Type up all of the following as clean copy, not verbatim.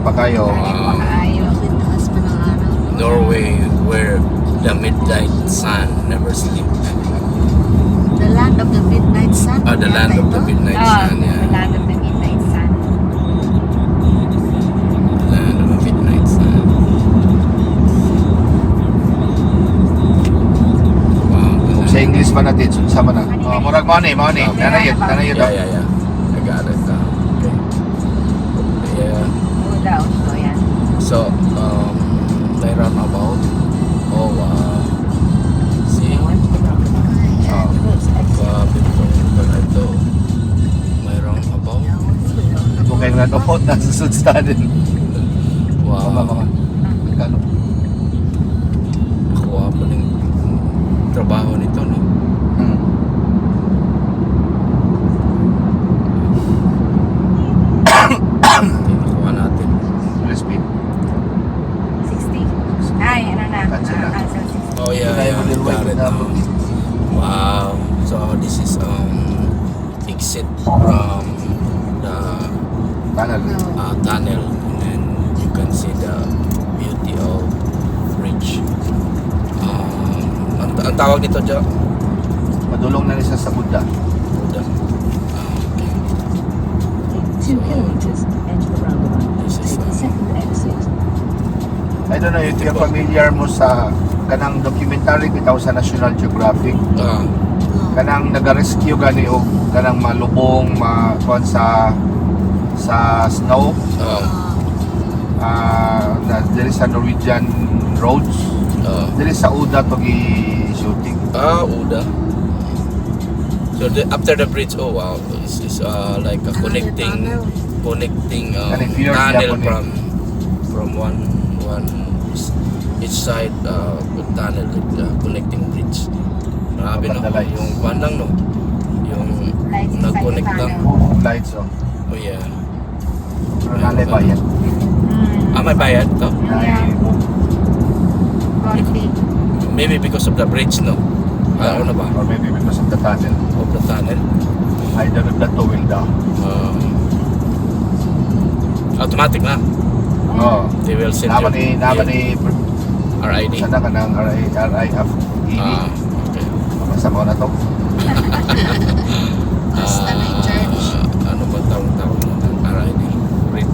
pa kayo. Norway, where the midnight sun never sleeps. The land of the midnight sun. The land of the midnight sun. The Yeah. land of the midnight sun. Land of the midnight sun. Wow. Sa English pa natin, sama na. Murag money. Nanayot. Yeah. I got it. Okay. Yeah. Uda, Oslo yan. So, they run about. Oh, wow. See? Ito. Mayroong about. Kung kayo nga kapot, nasa sudstanin. Wow. Mga. Kano? Nakuha pa ng trabaho nito, no? Nakuha natin. Full speed. 60. Ay, ano na? Cancel na. Cancel 60. Oh, yeah. Tayo Got it now. Wow. So, this is exit from the Tunnel. tunnel, and then you can see the beauty of bridge. Ang tawag nito dyan? Madulong na nisa sa Buddha. Buddha. Okay. 2 kilometers, enter the roundabout. This is Take the second exit. I don't know if you're familiar mo sa kanang documentary bitaw sa National Geographic. Kanang nag-rescue gani og kanang malubong kuan sa snow. Dili sa Norwegian roads. Dili sa Uda to gi-shooting. Uda. So after the bridge, oh wow, it's like a connecting tunnel from one each side with tunnel with connecting bridge. Grabe no, Lights. yung one lang no, yung Lights inside nag-connect the lang. tunnel. Lights oh. Oh yeah. Pero nalay bayan. May bayad to? Yeah. Konti. Maybe because of the bridge no. Ano ba? Or maybe because of the tunnel. Of the tunnel. Either of the towing down. Automatic na. Oh. They will send Naman ni RID. sana ka ng RIF. Okay. Masama ko na to. Basta na i-charge. Ano ba tawag ng RID? Read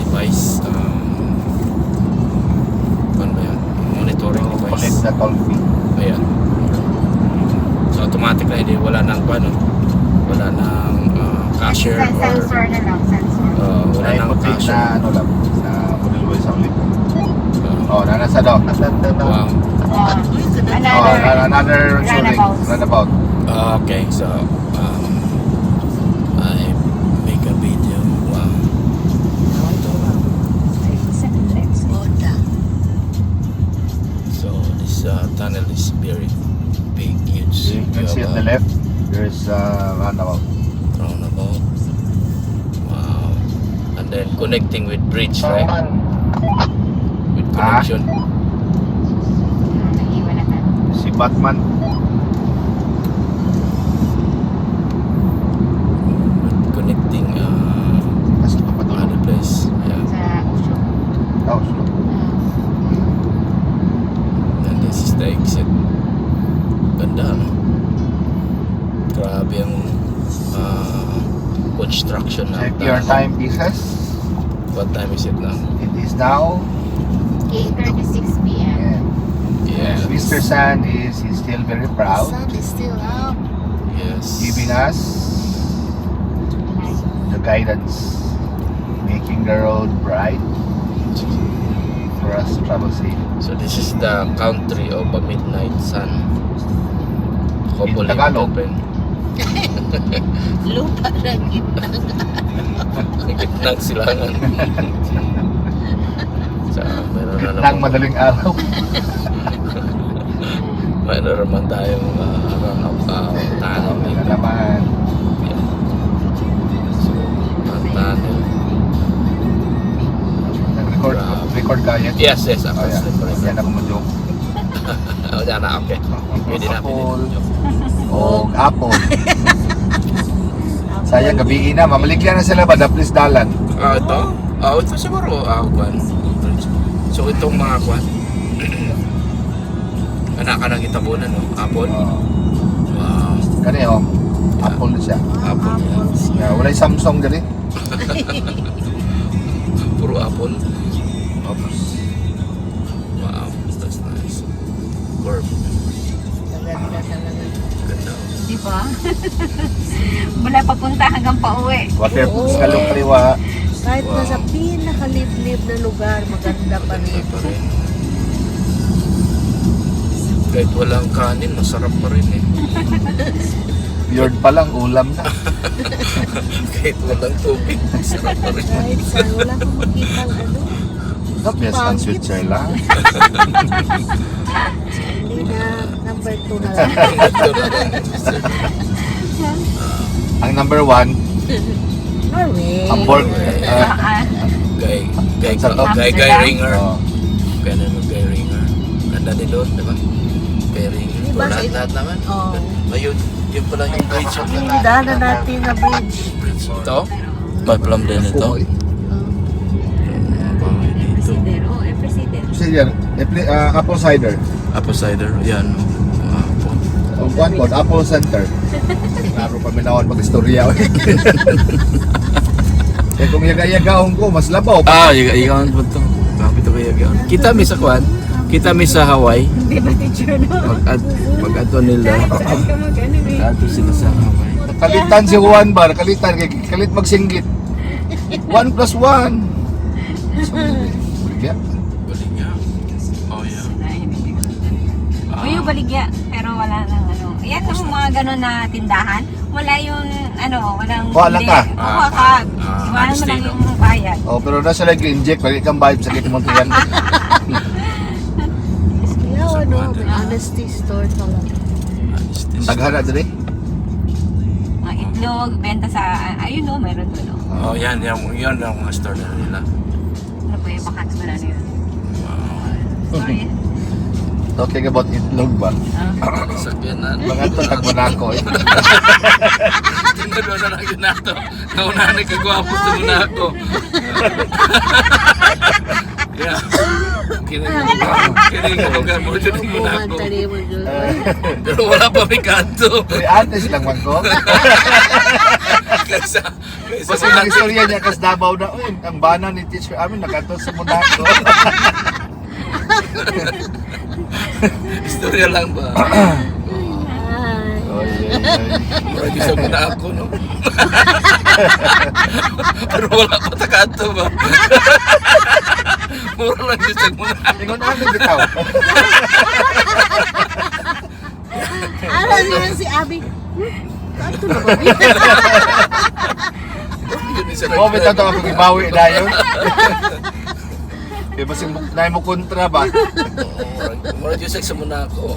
device. Ano ba yan? Monitoring Collect device. the toll fee. Ayan. So automatic na hindi. Wala nang ano. Wala nang cashier or Sensor na lang, sensor. wala Ay, nang putik cashier. na ano lang. Na model sa ulit. Oh, nasa daw. Wow. Another runabout. Okay, so I make a video. Wow. Take the second exit. So this tunnel is very big, huge. You can see on the left, there's a roundabout. Roundabout. Wow. And then connecting with bridge, right? With connection. Naiwan na ka. Si Batman. With connecting Kasi ito pa doon. other place. Yeah. Sa Oslo. Oh, slow. And this is the exit. Ganda, no? Grabe ang construction na. Check your timepieces. What time is it now? It is now. 8:36 p.m. Yeah. Mr. Sand is still very proud, Sun is still out. Yes. giving us the guidance, making the road bright for us to travel safe. So this is the country of a midnight sun. Hopefully In Tagalog. open. Lupa na Gitnang silangan. So, meron na Nang naman. madaling araw. Meron naman tayong tunnel Na dito. naman. So, tunnel. Nag-record ka yan? Yes, yes. Oh, Ako yeah. Yan ako mag-joke. Oh, yan na, okay. Pwede na, pwede na. O apple. Sayang gabi na, mamaligyan na sila ba? Daplis dalan. Ito? Ito siguro, kwan. So, itong mga kwan. Anak ka nang itabunan, no? Apple. Wow. Kani Apple na siya. Apple yan. Wala Samsung dali. Puro apple. Oops. Wow, that's nice. Curve. Maganda talaga. Ganda. Di ba? Wala papunta hanggang pauwi. Waterproof kalong kaliwa. Kahit Wow. nasa pinakaliblib na lugar, maganda pa rin. Maganda pa rin. Kahit walang kanin, masarap pa rin eh. Yard pa lang, ulam na. Kahit walang tubig, masarap pa rin. Kahit saan, wala kang makita Yes, ang Switzerland. Hindi na, number 2 na lang. Ang number 1, Norway. Hamburg. Guy Ringer. Oh. Kaya naman Guy Ringer. Ganda din doon, di ba? Guy Ringer. Diba, Lahat naman. Oo. Ayun, yun pala yung bridge. Daanan natin na bridge. Ito? May plum din ito. Presidero. Oh, Presidero. Sicilian, apple cider. Apple cider, yan. Apple. Ang kuwan ko, Apple Center. Klaro pa minawan mag-istorya. Eh kung yaga-yagaon ko, mas labaw. Ikaw po ito. Kapit ko yun. Kita mi sa kwan. Kita mi sa Hawaii. Di ba, teacher, no? Pag-ato nila. Ato sila sa Hawaii. Kalitan si Juan ba? Kalitan, kalit magsinggit. 1 plus 1. Kaya, Baligya. Oh, yeah. Uy, baligya. Pero wala nang ano. Yan yung mga ganun na tindahan. Wala yung walang... Wala ka. Wala ka. Iwanan mo lang yung bayad. oh, pero nasa like inject, lagi kang vibe sa kit mo yan. Kaya honesty store ka lang. Taghara dali. Mga itlog, benta sa... Ayun o, meron doon o. Oh, yan ang mga store na nila. Ano po yung bakats mo na yun? Sorry. Talking about itlog ba? Sakyan na. Mga ito, tagmanako eh. Tingnan mo na lang yun nato. Naunahan ay kagwapo sa muna ako. Yeah. Kinikilugan mo dyan yung muna ako. Bumantali mo dyan. Pero wala pa may kanto. May honest lang man ko. Kaysa Basta yung istorya niya kas Davao na, uy, ang bana ni teacher amin nakato sa Monaco. istorya lang ba? Oh, yeah. Marami sa muna ako, no? Pero wala pa ta kanto ba? Mura lang yun sa muna. Ingon ano bitaw. Alam naman si Abby. Kanto na ba? Yun isa Oh, bitaw to ako gibawi na yun. Kaya basing na mo kontra ba? Mura yun sa muna ako.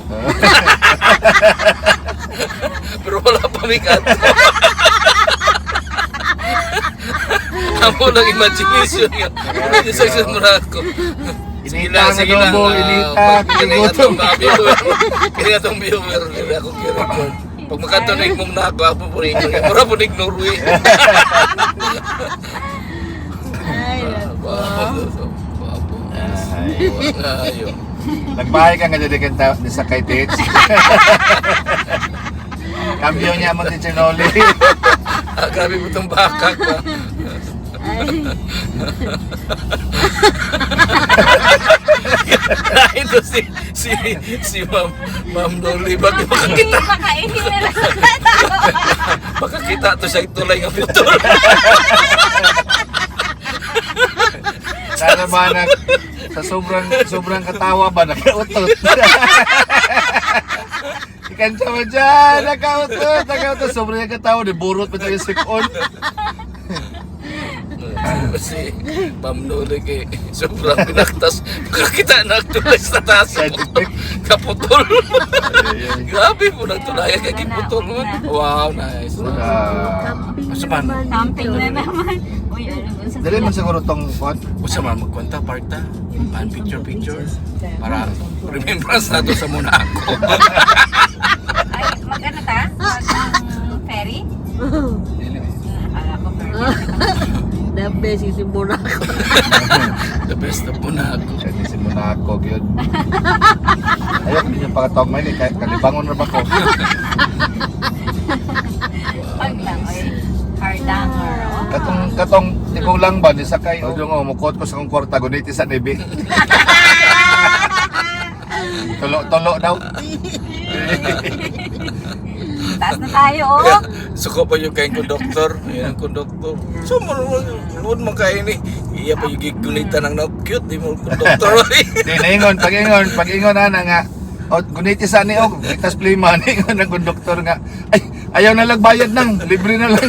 Pero wala pa may kanto. Amo lang imagination yun. Mura yun sa muna ako. Inita ang adobo, inita, tigutom. Kaya itong viewer, hindi ako kira-record. Pag makatunig mong nako, ako po rin yun. Mura po ning Norway. Ay, Ayun. Nagbahay ka nga dyan sa kay Tits. Kambyo niya mo Teacher Noli. Grabe mo itong bakak ba? Ito si Ma'am Dolly. Bakit makakita? Makainin na lang. Makakita to sa tulay ng putol. Sana naman sa sobrang katawa ba nakautot. Ikan mo dyan, nakautot. Sobrang katawa, di burot pa tayo sipon. Kasi Ma'am Dolly kay sobrang pinaktas. Makakita na tulay sa taas. Kaputol. Grabe po nagtulayan kay putol mo. Wow, nice. camping Masaman. naman Camping dito. na naman. Uy, ano ba sa... Dali man siguro tong what? Usa man magkwenta park ta. And picture para remembrance nato sa muna ako. Ay, mag-ano ta? Mag-ferry? Akala ko ferry. The best is in Monaco. The best na po na ako. Kaya si Monaco, yun. Ayaw ko yung pakatawag may kahit kalibangon na ba ko? Pag lang, oy. Hardanger, oh. Katong tikong lang ba, nisakay, o yung mukot ko sa kong kwarta, guniti sa nebe. Tulo daw. Taas na tayo, oh. Suko pa yung kayong konduktor. Yan ang konduktor. So, maroon mo kayo ni. Iya pa yung gigunita ng cute. Di mo konduktor. Di, pag-ingon na nga, o, guniti sa ni og, itas play money, ingon ng konduktor nga, ay, ayaw na lang bayad nang, libre na lang.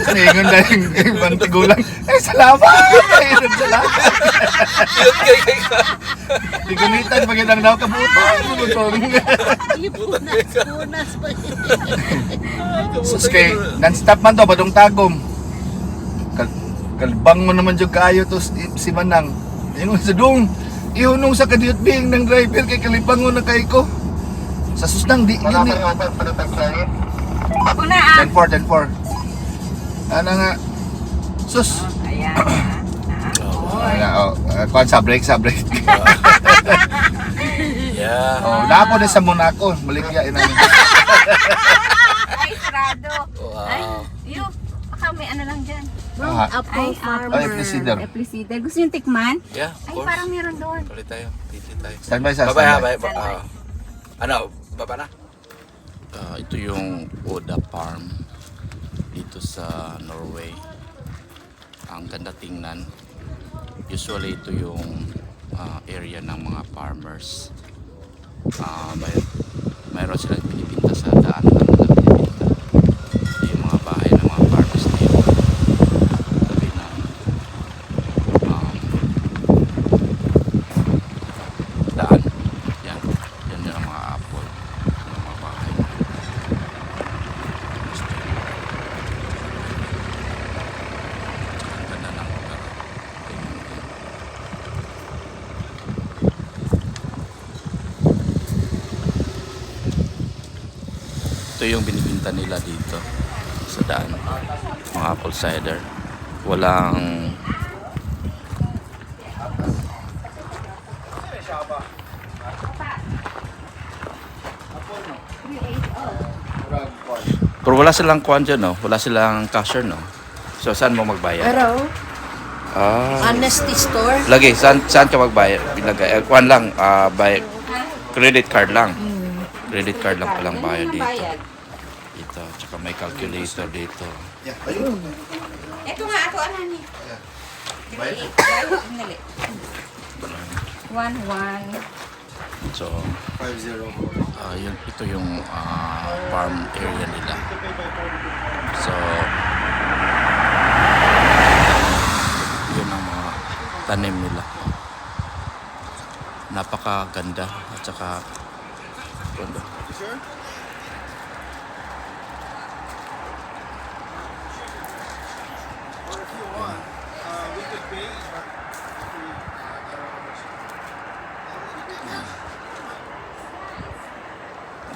Ingon na yung mantigulang, ay, salamat! Ay, salamat! Cute kayo ka. Di gunitan, pag inang daw kabutan. Punas pa. Sus kay, non-stop man to, badong tagom. Kalbang mo naman dyan kaayo to si Manang. Ingon sa dong, ihunong sa kadiyot bing ng driver kay kalibang mo na kay ko. Sa susnang, di yun eh. Ako na, ah. 10-4. Ano nga, sus. Ayan. Kuhan sa break. Yeah. Oh, napo na sa Monaco, maligya ina. Ay, sarado. Ay, Wow. yun. Baka may ano lang dyan. Ah, Apple farmer. ay, Presider. Apple cider. Gusto yung tikman? Yeah, Ay, of course. parang meron doon. Tuloy tayo. Piti tayo. Standby sa Bye-bye ha. standby. Bye. Ano? Baba na? Ito yung Oda Farm dito sa Norway. Ang ganda tingnan. Usually ito yung area ng mga farmers. Mayroon silang pinipinta sa daan ng mga pinipinta. Ito yung mga bahay ng mga farmers dito. Tabi ng daan. Yan yung mga apple. Yung mga bahay. Ang ganda ng lugar. Tingnan mo. Ito yung binibinta nila dito sa daan, mga apple cider. Walang pero wala silang kuan dyan, no? Wala silang cashier, no? So saan mo magbayad? Pero, honesty store. Lagi, saan ka magbayad? Bilagay, kuan lang, by credit card lang. Credit card lang palang bayad dito. Dito, tsaka may calculator dito. Ito nga, ako ano ni. Dali. 1-1. So, ito yung farm area nila. So, yun ang mga tanim nila. Napakaganda at saka ganda.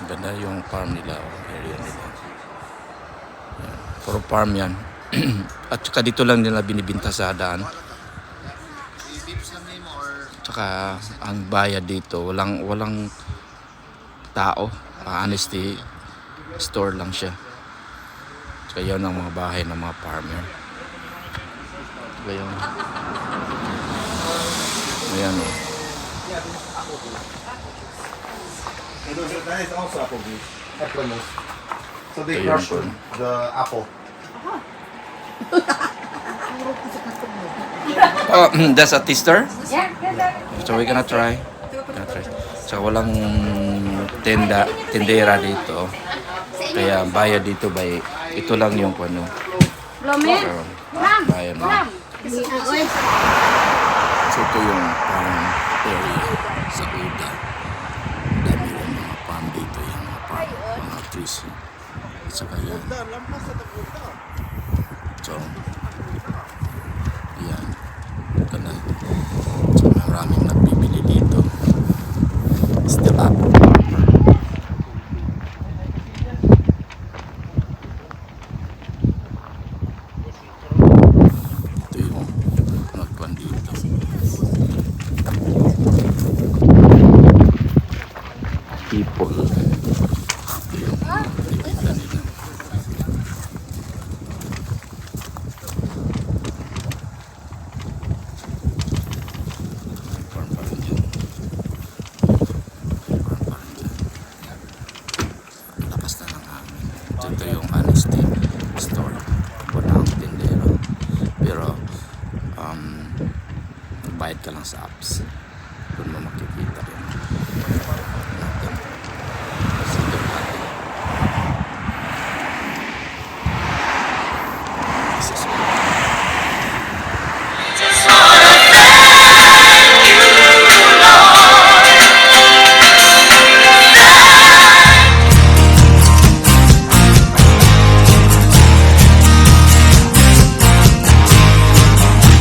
Ganda yung farm nila, area nila. Yan. Puro farm yan. At saka dito lang nila binibinta sa daan. Tsaka ang bayad dito, walang tao. Honesty store lang siya. Tsaka yun ang mga bahay ng mga farmer. Tsaka yun. Ayan o. That is also apple juice. Apple mousse. So they Ayun crush po. the apple. Oh, that's a taster? Yeah, So we're gonna try. So walang tendera dito. Kaya bayad dito by ito lang yung ano. Blomen. Bayad mo. So ito yung farm area sa Oda. Dami yung mga farm dito, yung mga farm, mga trees. At saka yan. So, yan. Ito na. So maraming nagbibili dito. Still up. ito yung honesty store. Walang tindero. Pero, magbayad ka lang sa apps.